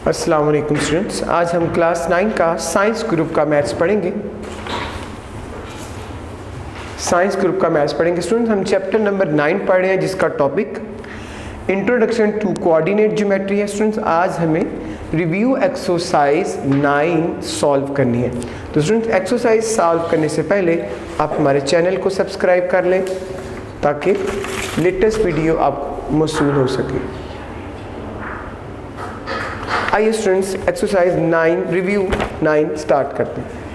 अस्सलाम वालेकुम स्टूडेंट्स, आज हम क्लास 9 का साइंस ग्रुप का मैथ्स पढ़ेंगे। स्टूडेंट्स, हम चैप्टर नंबर 9 पढ़ रहे हैं जिसका topic introduction to coordinate geometry है। स्टूडेंट्स, आज हमें रिव्यू एक्सरसाइज 9 सॉल्व करनी है। तो स्टूडेंट्स, एक्सरसाइज सॉल्व करने से पहले आप हमारे चैनल को सब्सक्राइब कर लें ताकि लेटेस्ट वीडियो आपको मौसूल हो सके। आइए स्टूडेंट्स, एक्सरसाइज 9 रिव्यू 9 स्टार्ट करते हैं।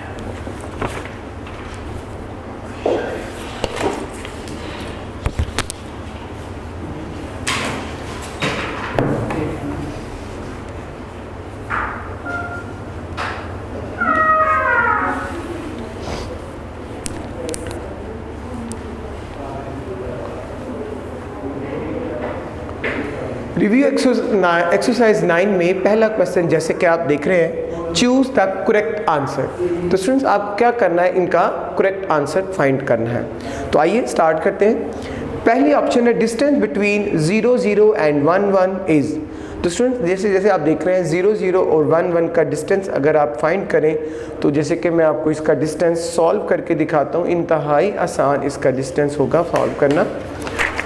रिव्यू एक्सरसाइज 9 में पहला क्वेश्चन जैसे कि आप देख रहे हैं, चूज द करेक्ट आंसर। तो स्टूडेंट्स, आप क्या करना है, इनका करेक्ट आंसर फाइंड करना है। तो आइए स्टार्ट करते हैं। पहली ऑप्शन है डिस्टेंस बिटवीन 0 0 एंड 1 1 इज। तो स्टूडेंट्स, जैसे आप देख रहे हैं 0 0 और 1 1 का डिस्टेंस अगर आप फाइंड करें तो जैसे कि मैं आपको इसका डिस्टेंस सॉल्व करके दिखाता हूँ। इंतहाई आसान इसका डिस्टेंस होगा सॉल्व करना।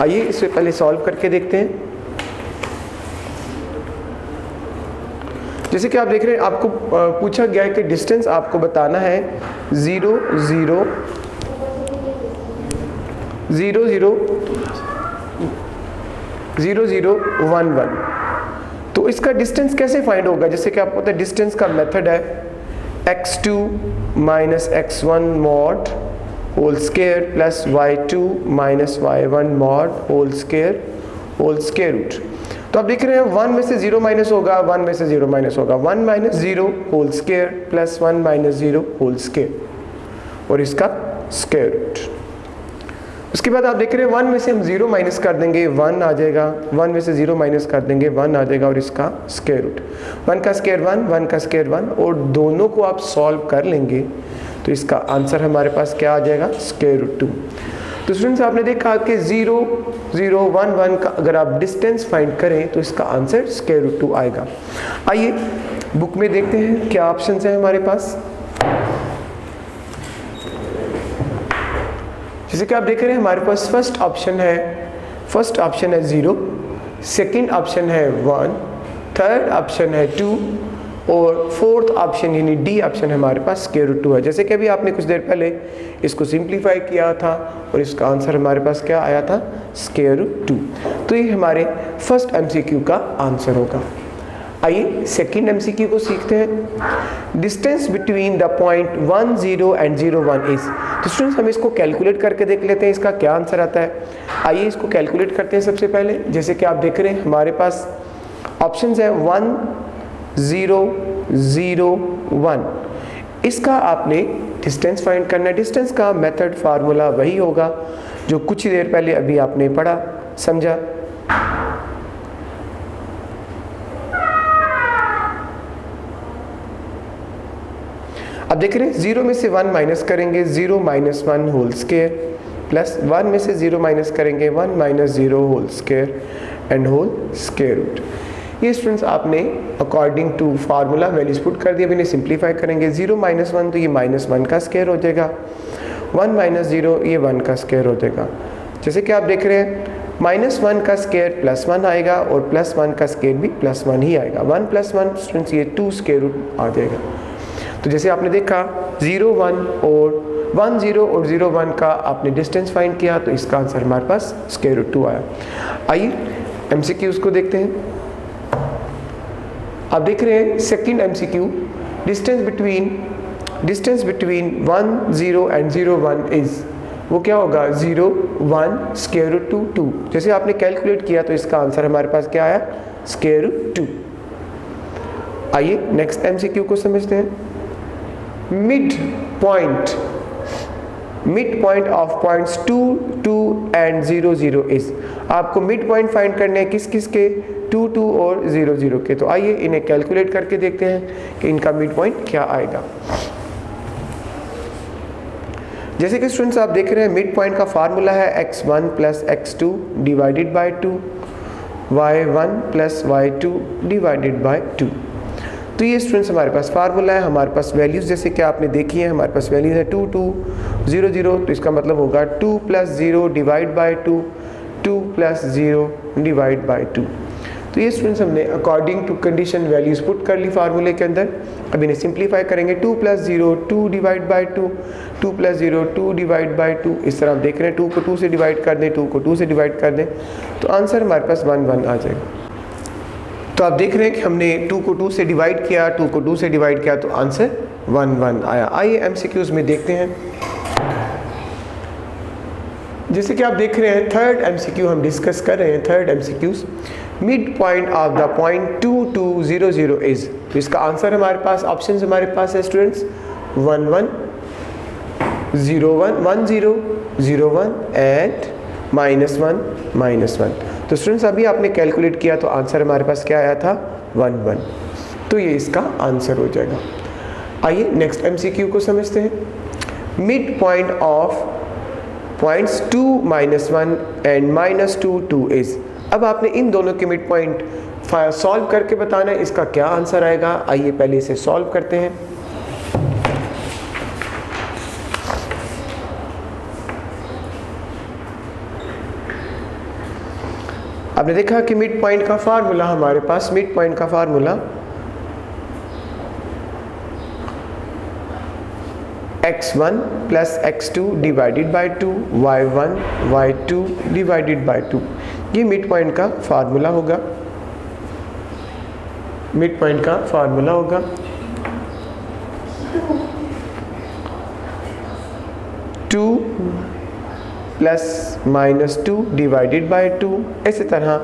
आइए इससे पहले सॉल्व करके देखते हैं। जैसे कि आप देख रहे हैं, आपको पूछा गया है कि डिस्टेंस आपको बताना है 0 0 0 0 0 0 1 1। तो इसका डिस्टेंस कैसे फाइंड होगा? जैसे कि आपको पता है डिस्टेंस का मेथड है x2 minus x1 mod whole square plus y2 minus y1 mod whole square root. तो आप देख रहे हैं 1 में से 0 माइनस होगा, 1 में से 0 माइनस होगा, 1 minus 0 whole square plus 1 minus 0 whole square और इसका स्क्वायर रूट। उसके बाद आप देख रहे हैं 1 में से हम 0 माइनस कर देंगे 1 आ जाएगा, 1 में से 0 माइनस कर देंगे 1 आ जाएगा और इसका स्क्वायर रूट। 1 का स्क्वायर 1, 1 का स्क्वायर 1 और दोनों को आप सॉल्व कर लेंगे तो इसका आंसर हमारे पास क्या आ जाएगा, स्क्वायर रूट 2। तो स्टूडेंट्स, आपने देखा कि 0 0 1 1 का अगर आप डिस्टेंस फाइंड करें तो इसका आंसर स्क्वायर रूट 2 आएगा। आइए बुक में देखते हैं क्या ऑप्शंस हैं हमारे पास। जैसे कि आप देख रहे हैं हमारे पास फर्स्ट ऑप्शन है 0, सेकंड ऑप्शन है 1, थर्ड ऑप्शन है 2 और फोर्थ ऑप्शन यानी डी ऑप्शन हमारे पास स्क्वायर रूट 2 है। जैसे कि अभी आपने कुछ देर पहले इसको सिंप्लीफाई किया था और इसका आंसर हमारे पास क्या आया था, स्क्वायर रूट 2। तो ये हमारे फर्स्ट एमसीक्यू का आंसर होगा। आइए सेकंड एमसीक्यू को सीखते हैं। Distance between the point 1 0 and 0 1 is. तो स्टूडेंट्स, हम इसको कैलकुलेट करके देख लेते हैं इसका क्या आंसर आता है। आइए इसको कैलकुलेट करते हैं सबसे पहले। जैसे कि आप देख रहे हैं हमारे पास ऑप्शन है 1 0 0 1। इसका आपने डिस्टेंस फाइंड करना है। डिस्टेंस का मेथड फार्मूला वही होगा जो कुछ ही देर पहले अभी आपने पढ़ा समझा। अब देख रहे हैं 0 में से 1 माइनस करेंगे 0 माइनस 1 होल स्क्वायर प्लस 1 में से 0 माइनस करेंगे 1 minus 0 whole square and whole square root. ये स्टूडेंट्स आपने according to formula values put कर दिया। अभी इन्हें सिंप्लीफाई करेंगे 0 माइनस 1 तो ये माइनस 1 का स्क्वायर हो जाएगा, 1 माइनस 0 ये 1 का स्क्वायर हो जाएगा। जैसे कि आप देख रहे हैं माइनस 1 का स्क्वायर प्लस 1 आएगा और प्लस 1 का स्क्वायर भी प्लस 1 ही आएगा। 1 प्लस 1 स्टूडेंट्स ये 2 स्क्वायर रूट आ जाएगा। तो जैसे आपने देखा 0 1 और 1 0 और 0 1 का आपने डिस्टेंस फाइंड किया तो इसका आंसर हमारे पास स्क्वायर रूट 2 आया। आइए एमसीक्यूज को देखते हैं। आप देख रहे हैं second MCQ, distance between 1 0 and 0 1 is. वो क्या होगा, 0 1 स्क्वायर रूट 2 2। जैसे आपने कैलकुलेट किया तो इसका आंसर हमारे पास क्या आया, स्क्वायर रूट 2। आइए नेक्स्ट एमसीक्यू को समझते हैं। Mid point of points 2 2 and 0 0 is. आपको मिड पॉइंट फाइंड करने हैं किस किस के, 2 2 और 0 0 के। तो आइए इन्हें कैलकुलेट करके देखते हैं कि इनका मिड पॉइंट क्या आएगा। जैसे कि स्टूडेंट्स आप देख रहे हैं मिड पॉइंट का फार्मूला है x1 plus x2 divided by 2, y1 plus y2 divided by 2। तो ये स्टूडेंट्स हमारे पास फार्मूला है, हमारे पास वैल्यूज़ जैसे कि आपने देखी है, हमारे पास वैल्यूज़ है 2 2 0 0, तो इसका मतलब होगा 2 + 0 डिवाइड बाय 2, 2 + 0 डिवाइड बाय 2। तो ये स्टूडेंट्स हमने according to condition values put कर ली फार्मूले के अंदर। अब इन्हें सिंप्लीफाई करेंगे, 2 + 0 2 डिवाइड बाय 2, 2 + 0 2 डिवाइड बाय 2। इस तरह आप देख रहे हैं 2 को 2 से डिवाइड कर दें, 2 को 2 से डिवाइड कर दें, तो आंसर हमारे पास 1 1 आ जाएगा। तो आप देख रहे हैं कि हमने 2 को 2 से डिवाइड किया, 2 को 2 से डिवाइड किया, तो आंसर 1 1 आया। आइए MCQs में देखते हैं। जैसे कि आप देख रहे हैं थर्ड MCQ हम डिस्कस कर रहे हैं। Third MCQs, mid point of the point 2 2 0 0 is. तो इसका आंसर हमारे पास ऑप्शंस हमारे पास है स्टूडेंट्स 1 1 0 1 1 0 0 1 एंड -1 -1। तो स्टूडेंट्स अभी आपने कैलकुलेट किया तो आंसर हमारे पास क्या आया था 1 1। तो ये इसका आंसर हो जाएगा। आइए नेक्स्ट MCQ को समझते हैं। Mid point of points 2 -1 and -2 2 is. अब आपने इन दोनों के मिड पॉइंट सॉल्व करके बताना है इसका क्या आंसर आएगा। आइए पहले इसे सॉल्व करते हैं। आपने देखा कि मिड पॉइंट का फार्मूला हमारे पास, मिड पॉइंट का formula x1 + x2 divided by 2, y1 y2 divided by 2। ये मिड पॉइंट का फार्मूला होगा। मिड पॉइंट का फार्मूला होगा 2 + -2 डिवाइडेड बाय 2, इसी तरह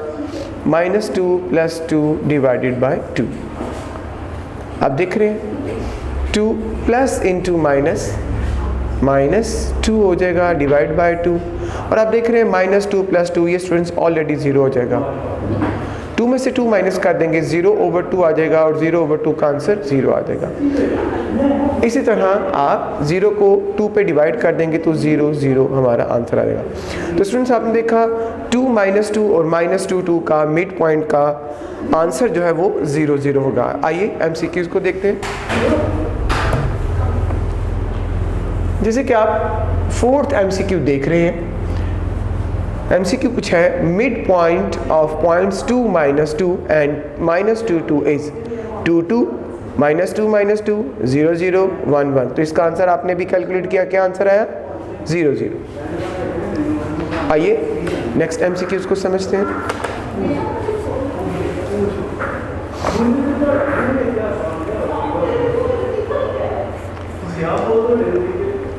-2 + 2 डिवाइडेड बाय 2। आप देख रहे हैं 2 प्लस इंटू माइनस -2 हो जाएगा डिवाइड बाय 2, और आप देख रहे हैं -2 + 2 ये स्टूडेंट्स ऑलरेडी 0 हो जाएगा। 2 में से 2 माइनस कर देंगे 0/2 आ जाएगा, और 0/2 का आंसर 0 आ जाएगा। इसी तरह आप 0 को 2 पे डिवाइड कर देंगे तो 0 0 हमारा आंसर आ जाएगा। तो स्टूडेंट्स आपने देखा 2 -2 और -2 का मिड पॉइंट का आंसर जो है वो 0 0 होगा। आइए MCQs को देखते हैं। जैसे कि आप फोर्थ MCQ देख रहे हैं। MCQ कुछ है, mid point of points 2 -2 and -2 2 is 2 2 -2 -2 0 0 1 1। तो इसका आंसर आपने भी कैलकुलेट किया, क्या आंसर आया 0 0। आइए नेक्स्ट MCQs को समझते हैं।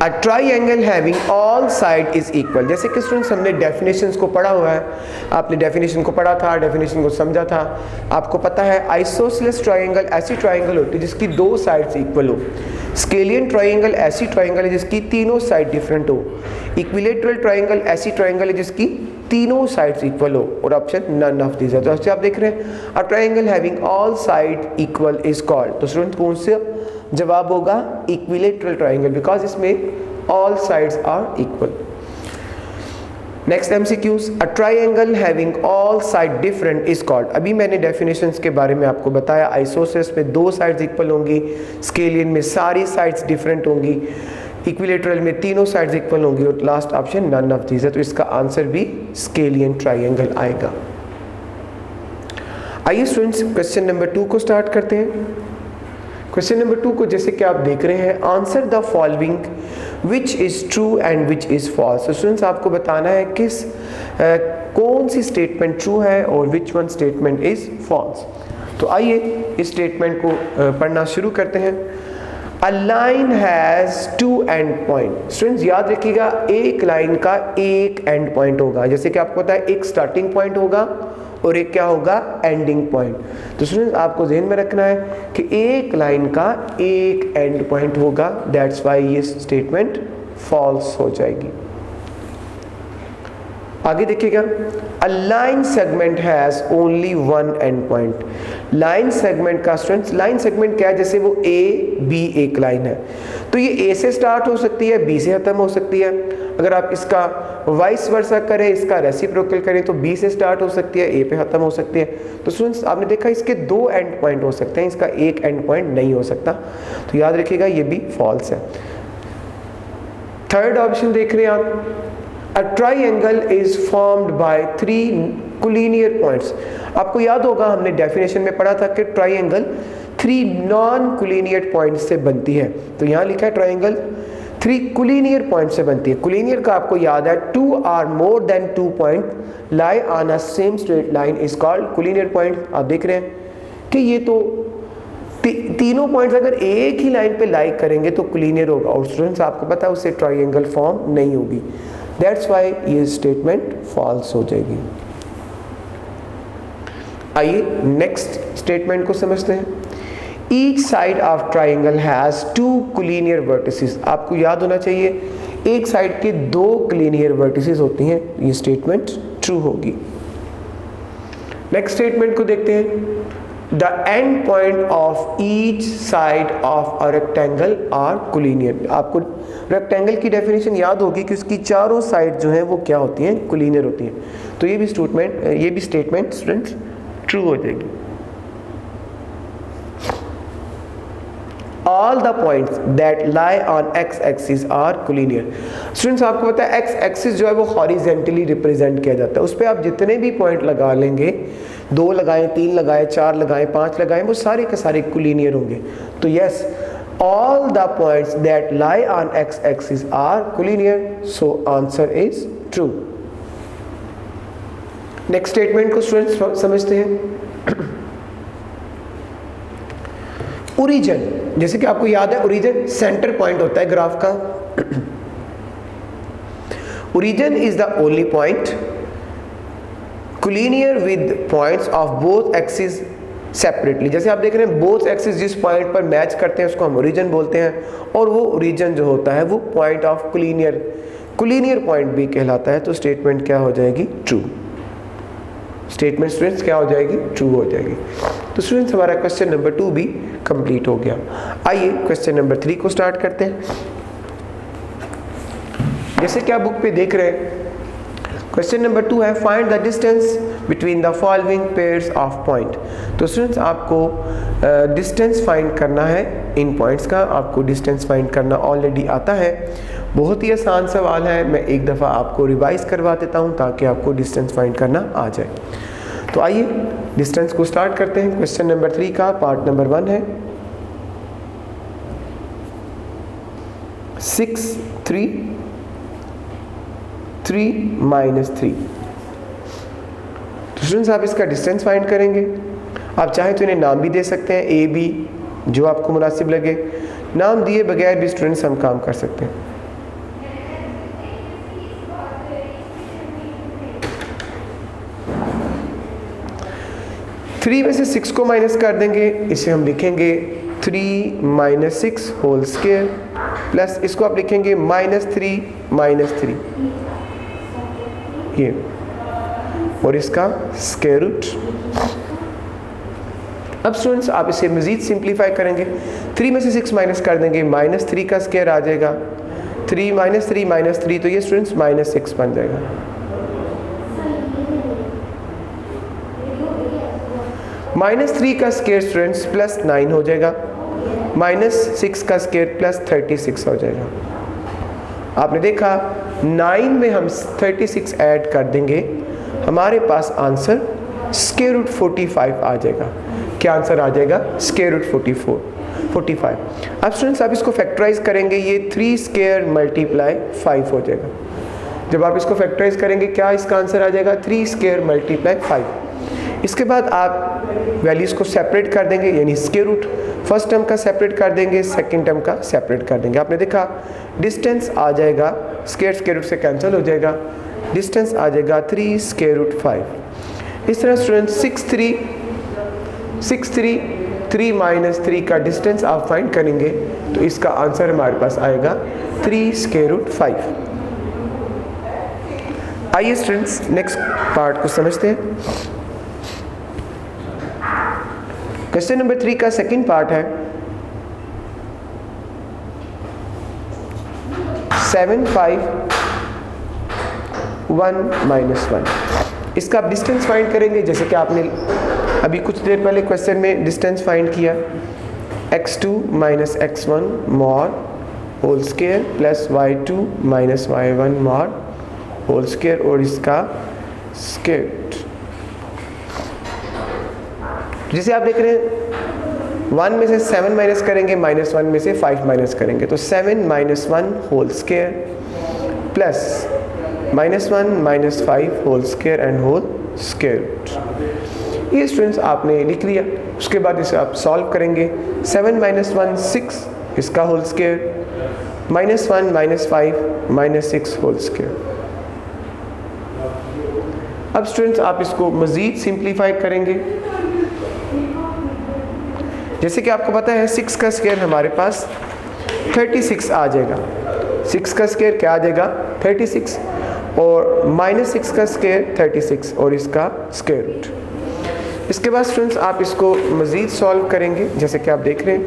A triangle having all side is equal। जैसे कि स्टूडेंट्स हमने डेफिनेशंस को पढ़ा हुआ है, आपने डेफिनेशन को पढ़ा था, डेफिनेशन को समझा था। आपको पता है आइसोसेलेस ट्रायंगल ऐसी ट्रायंगल होती है जिसकी 2 साइड्स इक्वल हो। स्केलियन ट्रायंगल ऐसी ट्रायंगल है जिसकी तीनों साइड डिफरेंट हो। इक्विलेटरल ट्रायंगल ऐसी ट्रायंगल है जिसकी तीनों साइड्स इक्वल हो, और ऑप्शन नन ऑफ दिस है। तो आप देख रहे हैं a triangle having all side equal is called. तो स्टूडेंट कौन से जवाब होगा इक्विलेटरल ट्रायंगल, बिकॉज इसमें all sides are equal. Next MCQs, a triangle having all side different is called. अभी मैंने डेफिनेशंस के बारे में आपको बताया, आइसोसेलेस में 2 साइड्स इक्वल होंगी, स्केलियन में सारी साइड्स डिफरेंट होंगी, इक्विलेटरल में तीनों साइड्स इक्वल होंगी, और last option none of these है। तो इसका आंसर भी स्केलियन ट्रायंगल आएगा। आइए स्टूडेंट्स क्वेश्चन नंबर 2 को स्टार्ट करते हैं। क्वेश्चन नंबर 2 को जैसे कि आप देख रहे हैं, answer the following which is true and which is false. तो स्टूडेंट्स आपको बताना है कौन सी स्टेटमेंट ट्रू है और which one statement is false. तो आइए इस स्टेटमेंट को पढ़ना शुरू करते हैं। A line has 2 end point. Students याद रखिएगा एक लाइन का एक एंड पॉइंट होगा, जैसे कि आपको पता है एक स्टार्टिंग पॉइंट होगा और एक क्या होगा एंडिंग पॉइंट। तो स्टूडेंट्स आपको ध्यान में रखना है कि एक लाइन का एक एंड पॉइंट होगा, दैट्स वाई ये स्टेटमेंट फॉल्स हो जाएगी। आगे देखिएगा, a line segment has only 1 and point. Line segment का स्टूडेंट्स, लाइन सेगमेंट क्या है, जैसे वो A B एक लाइन है, तो ये A से स्टार्ट हो सकती है, B से खत्म हो सकती है। अगर आप इसका वाइस वर्सा करें, इसका रेसिप्रोकल करें तो बी से स्टार्ट हो सकती है, ए पे ख़त्म हो सकती है। तो स्टूडेंट्स आपने देखा इसके दो एंड पॉइंट हो सकते हैं, इसका एक एंड पॉइंट नहीं हो सकता, तो याद रखिएगा ये भी फॉल्स है। थर्ड ऑप्शन देख रहे हैं आप, a triangle is formed by 3 collinear points. आपको याद होगा हमने डेफिनेशन में पढ़ा था कि ट्राइंगल 3 नॉन कोलिनियर पॉइंट्स से बनती है, तो यहाँ लिखा है ट्राइंगल 3 कोलिनियर पॉइंट से बनती है। कोलिनियर का आपको याद है 2 or more than 2 point lie on a same straight line is called collinear point. आप देख रहे हैं कि ये तो तीनों पॉइंट्स अगर एक ही लाइन पे लाई करेंगे तो कोलिनियर होगा, और स्टूडेंट्स आपको पता है उससे ट्राइंगल फॉर्म नहीं होगी, दैट्स वाई ये स्टेटमेंट फॉल्स हो जाएगी। आइए नेक्स्ट स्टेटमेंट को समझते हैं। Each side of triangle has 2 collinear vertices. आपको याद होना चाहिए एक साइड के 2 कोलिनियर वर्टिसेस होती हैं, ये स्टेटमेंट ट्रू होगी। नेक्स्ट स्टेटमेंट को देखते हैं। The end point of each side of a rectangle are collinear. आपको रेक्टेंगल की डेफिनेशन याद होगी कि उसकी चारों साइड जो हैं वो क्या होती हैं, कोलिनियर होती हैं, तो ये भी स्टेटमेंट स्टूडेंट्स ट्रू हो जाएगी। All the points that lie on x axis are collinear। Students आपको पता है x axis जो है वो हॉरिजेंटली रिप्रेजेंट किया जाता है, उस पर आप जितने भी पॉइंट लगा लेंगे, 2 लगाएं, 3 लगाएं, 4 लगाएं, 5 लगाएं, वो सारे के सारे कोलिनियर होंगे। तो yes, all the points that lie on x axis are collinear, so answer is true। Next statement को स्टूडेंट्स समझते हैं। ओरिजिन, जैसे कि आपको याद है ओरिजिन सेंटर पॉइंट होता है ग्राफ का। Origin is the only point collinear with points of both axis separately. जैसे आप देख रहे हैं बोथ एक्सिस जिस पॉइंट पर मैच करते हैं उसको हम ओरिजिन बोलते हैं, और वो ओरिजिन जो होता है वो पॉइंट ऑफ कोलिनियर पॉइंट भी कहलाता है। तो स्टेटमेंट क्या हो जाएगी, ट्रू। स्टेटमेंट स्टूडेंट्स क्या हो जाएगी, ट्रू हो जाएगी। तो स्टूडेंट्स हमारा क्वेश्चन नंबर 2 भी कंप्लीट हो गया। आइए क्वेश्चन नंबर 3 को स्टार्ट करते हैं। जैसे कि आप बुक पे देख रहे हैं, क्वेश्चन नंबर 2 है find the distance between the following pairs of point. तो स्टूडेंट्स आपको डिस्टेंस फाइंड करना है इन पॉइंट्स का। आपको डिस्टेंस फाइंड करना ऑलरेडी आता है, बहुत ही आसान सवाल है। मैं एक दफ़ा आपको रिवाइज करवा देता हूँ ताकि आपको डिस्टेंस फाइंड करना आ जाए। तो आइए डिस्टेंस को स्टार्ट करते हैं। क्वेश्चन नंबर 3 का पार्ट नंबर 1 है 6 3 3 -3। तो स्टूडेंट्स आप इसका डिस्टेंस फाइंड करेंगे। आप चाहे तो इन्हें नाम भी दे सकते हैं, ए बी, जो आपको मुनासिब लगे। नाम दिए बगैर भी स्टूडेंट्स हम काम कर सकते हैं। थ्री में से 6 को माइनस कर देंगे, इसे हम लिखेंगे 3 - 6 होल स्क्वायर, प्लस इसको आप लिखेंगे -3 -3 ये, और इसका स्क्वायर रूट। अब स्टूडेंट्स आप इसे मज़ीद सिंप्लीफाई करेंगे। 3 में से 6 माइनस कर देंगे, -3 का स्क्वायर आ जाएगा, 3 -3 -3, तो ये स्टूडेंट्स -6 बन जाएगा। -3 का स्क्वायर स्टूडेंट्स +9 हो जाएगा, -6 का स्क्वायर +36 हो जाएगा। आपने देखा 9 में हम 36 ऐड कर देंगे, हमारे पास आंसर स्क्वायर रूट 45 आ जाएगा। क्या आंसर आ जाएगा, स्क्वायर रूट 45। अब स्टूडेंट्स आप इसको फैक्टराइज करेंगे, ये 3 स्क्वायर × 5 हो जाएगा। जब आप इसको फैक्टराइज करेंगे क्या इसका आंसर आ जाएगा, 3 स्क्वायर × 5। इसके बाद आप वैल्यूज़ को सेपरेट कर देंगे, यानी स्क्वायर रूट फर्स्ट टर्म का सेपरेट कर देंगे, सेकंड टर्म का सेपरेट कर देंगे। आपने देखा डिस्टेंस आ जाएगा, स्क्वायर रूट से कैंसिल हो जाएगा, डिस्टेंस आ जाएगा 3 स्क्वायर रूट 5। इस तरह स्टूडेंट 6 3 3 -3 का डिस्टेंस आप फाइंड करेंगे तो इसका आंसर हमारे पास आएगा 3 स्क्वायर रूट 5। आइए स्टूडेंट्स नेक्स्ट पार्ट को समझते हैं। क्वेश्चन नंबर 3 का सेकंड पार्ट है 7 5 1 माइनस 1। इसका आप डिस्टेंस फाइंड करेंगे, जैसे कि आपने अभी कुछ देर पहले क्वेश्चन में डिस्टेंस फाइंड किया, x2 minus x1 mod whole square plus y2 minus y1 mod whole square और इसका स्क्वायर रूट। जिसे आप देख रहे हैं 1 में से 7 माइनस करेंगे, माइनस 1 में से 5 माइनस करेंगे, तो 7 minus 1 whole square plus minus 1 minus 5 whole square and whole square root. ये स्टूडेंट्स आपने लिख लिया। उसके बाद इसे आप सॉल्व करेंगे। 7 माइनस 1 6 इसका whole square, minus 1 minus 5 minus 6 whole square. अब स्टूडेंट्स आप इसको मज़ीद सिंप्लीफाई करेंगे। जैसे कि आपको पता है 6 का स्क्वायर हमारे पास 36 आ जाएगा। 6 का स्क्वायर क्या आ जाएगा? 36 और माइनस 6 का स्क्वायर 36 और इसका स्क्वायर रूट। इसके बाद स्टूडेंट्स आप इसको मज़ीद सॉल्व करेंगे, जैसे कि आप देख रहे हैं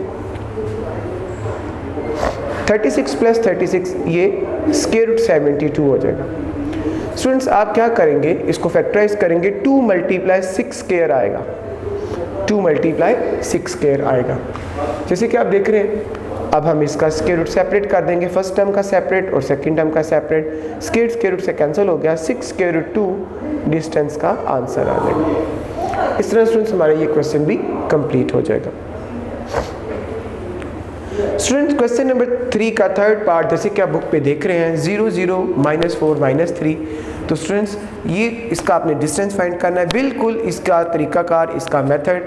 36 प्लस 36 ये स्क्वायर रूट 72 हो जाएगा। स्टूडेंट्स आप क्या करेंगे, इसको फैक्टराइज करेंगे, 2 मल्टीप्लाई 6 स्क्वायर आएगा, 2 मल्टीप्लाई 6 स्क्वायर आएगा। जैसे कि आप देख रहे हैं अब हम इसका स्क्वायर रूट सेपरेट कर देंगे, फर्स्ट टर्म का सेपरेट और सेकंड टर्म का सेपरेट। स्क्वायर रूट से कैंसिल हो गया, 6 स्क्वायर रूट 2 डिस्टेंस का आंसर आ जाएगा। इस तरह स्टूडेंट्स हमारा ये क्वेश्चन भी कंप्लीट हो जाएगा। स्टूडेंट्स क्वेश्चन नंबर 3 का थर्ड पार्ट, जैसे कि आप बुक पे देख रहे हैं 0 0 माइनस 4 माइनस 3। तो स्टूडेंट्स ये इसका आपने डिस्टेंस फाइंड करना है, बिल्कुल इसका तरीकाकार, इसका मेथड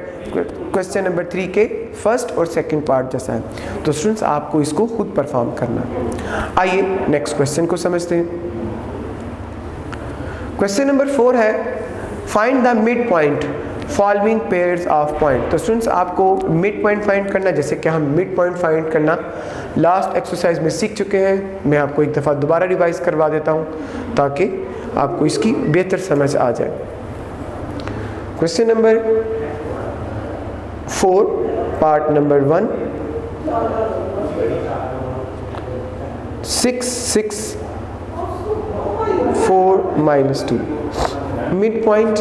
क्वेश्चन नंबर 3 के फर्स्ट और सेकंड पार्ट जैसा है। तो स्टूडेंट्स आपको इसको खुद परफॉर्म करना है। आइए नेक्स्ट क्वेश्चन को समझते हैं। क्वेश्चन नंबर 4 है find the mid point following pairs of point. तो स्टूडेंट्स आपको मिड पॉइंट फाइंड करना, जैसे कि हम मिड पॉइंट फाइंड करना लास्ट एक्सरसाइज में सीख चुके हैं। मैं आपको एक दफ़ा दोबारा रिवाइज करवा देता हूँ ताकि आपको इसकी बेहतर समझ आ जाए। Question number 4 part number 1 6 6 4 minus 2 mid point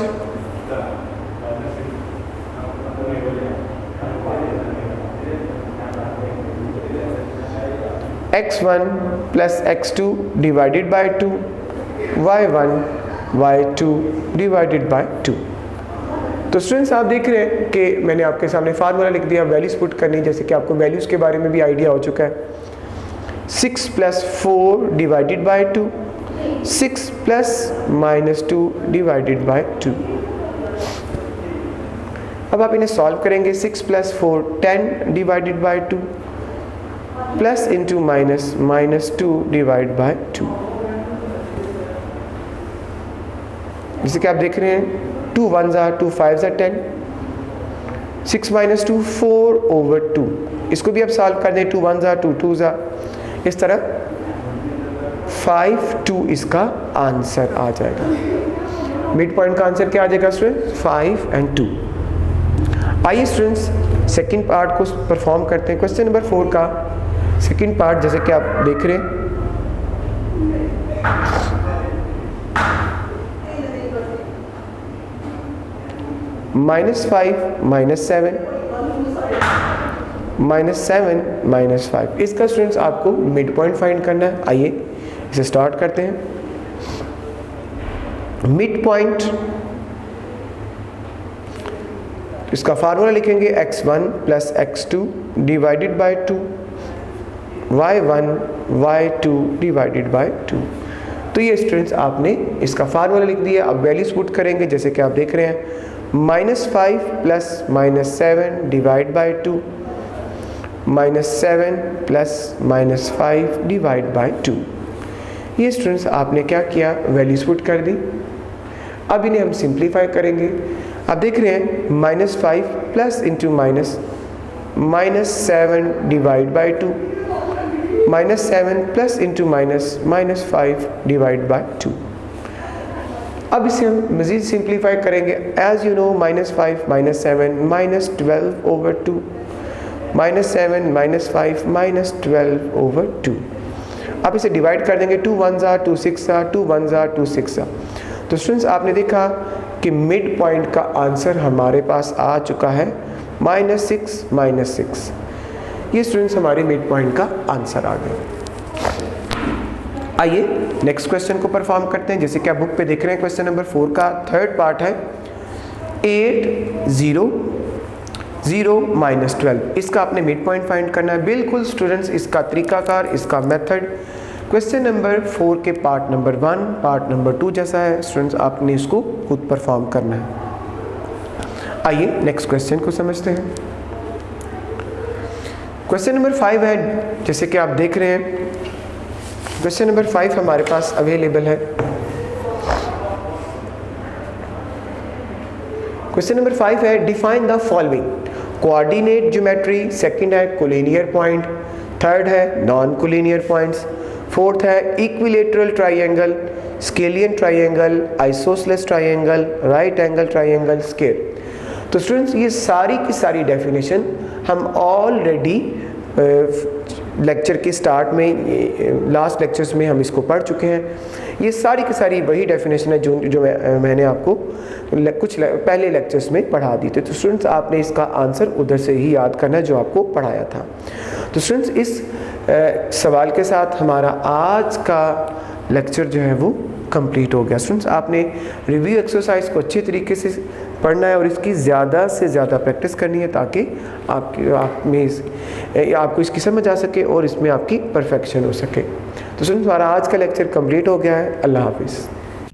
x1 plus x2 divided by 2 y1 y2 divided by 2। तो स्टूडेंट्स आप देख रहे हैं कि मैंने आपके सामने फार्मूला लिख दिया, वैल्यूज पुट करनी, जैसे कि आपको वैल्यूज के बारे में भी आइडिया हो चुका है। 6 plus 4 divided by 2, 6 plus minus 2 divided by 2। अब आप इन्हें सॉल्व करेंगे। 6 plus 4 10 divided by 2 plus into minus minus 2 divide by 2। जैसे कि आप देख रहे हैं 2 1 ज़ा 2 5 ज़ा 10, 6 माइनस 2 4 ओवर 2। इसको भी आप सॉल्व कर दें, 2 1 ज़ा 2 2 ज़ा, इस तरह 5 2 इसका आंसर आ जाएगा। मिड पॉइंट का आंसर क्या आ जाएगा स्टूडेंट? 5 एंड 2। आइए स्टूडेंट्स सेकंड पार्ट को परफॉर्म करते हैं। क्वेश्चन नंबर 4 का सेकंड पार्ट, जैसे कि आप देख रहे हैं -5 -7 -7 -5। इसका स्टूडेंट्स आपको मिड पॉइंट फाइंड करना है। आइए इसे स्टार्ट करते हैं। मिड पॉइंट, इसका फार्मूला लिखेंगे x1 plus x2 divided by 2, y1 y2 divided by 2। तो ये स्टूडेंट्स आपने इसका फार्मूला लिख दिया। अब वैल्यूज पुट करेंगे, जैसे कि आप देख रहे हैं -5 plus -7 divide by 2, -7 plus -5 divide by 2। ये स्टूडेंट्स आपने क्या किया, वैल्यूज पुट कर दी। अब इन्हें हम सिंप्लीफाई करेंगे। आप देख रहे हैं -5 plus into -7 divide by 2, -7 plus into -5 divide by 2। अब इसे हम मज़ीद सिंप्लीफाई करेंगे। As you know -5 -7 -12 over 2, -7 -5 -12 over 2। आप इसे डिवाइड कर देंगे, 2 1 ज़ा 2 6 ज़ा 2 1 ज़ा 2 6 ज़ा। तो स्टूडेंट्स आपने देखा कि मिड पॉइंट का आंसर हमारे पास आ चुका है -6 -6। ये स्टूडेंट्स हमारे मिड पॉइंट का आंसर आ गए। आइए नेक्स्ट क्वेश्चन को परफॉर्म करते हैं। जैसे कि आप बुक पे देख रहे हैं, क्वेश्चन नंबर 4 का थर्ड पार्ट है 8 0 0 -12। इसका आपने मिड पॉइंट फाइंड करना है। बिल्कुल स्टूडेंट्स इसका तरीकाकार, इसका मेथड क्वेश्चन नंबर 4 के पार्ट नंबर 1 पार्ट नंबर 2 जैसा है। स्टूडेंट्स आपने इसको खुद परफॉर्म करना है। आइए नेक्स्ट क्वेश्चन को समझते हैं। क्वेश्चन नंबर 5 है, जैसे कि आप देख रहे हैं क्वेश्चन नंबर 5 हमारे पास अवेलेबल है। क्वेश्चन नंबर 5 है define the following. Coordinate geometry, second है कोलिनियर पॉइंट, थर्ड है नॉन कोलिनियर पॉइंट्स, फोर्थ है equilateral triangle, scalene triangle, isosceles triangle, right angle triangle, square. तो स्टूडेंट्स ये सारी की सारी डेफिनेशन हम ऑलरेडी लेक्चर के स्टार्ट में, लास्ट लेक्चर्स में हम इसको पढ़ चुके हैं। ये सारी की सारी वही डेफिनेशन है जो मैंने आपको कुछ पहले लेक्चर्स में पढ़ा दी थी। तो स्टूडेंट्स आपने इसका आंसर उधर से ही याद करना है जो आपको पढ़ाया था। तो स्टूडेंट्स इस सवाल के साथ हमारा आज का लेक्चर जो है वो कंप्लीट हो गया। स्टूडेंट्स आपने रिव्यू एक्सरसाइज को अच्छी तरीके से पढ़ना है और इसकी ज़्यादा से ज़्यादा प्रैक्टिस करनी है ताकि आपको इसकी समझ आ सके और इसमें आपकी परफेक्शन हो सके। तो स्टूडेंट्स हमारा आज का लेक्चर कंप्लीट हो गया है। अल्लाह हाफिज़।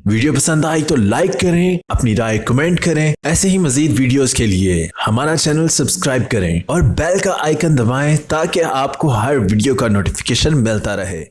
वीडियो पसंद आई तो लाइक करें, अपनी राय कमेंट करें। ऐसे ही मजीद वीडियोस के लिए हमारा चैनल सब्सक्राइब करें और बेल का आइकन दबाएं ताकि आपको हर वीडियो का नोटिफिकेशन मिलता रहे।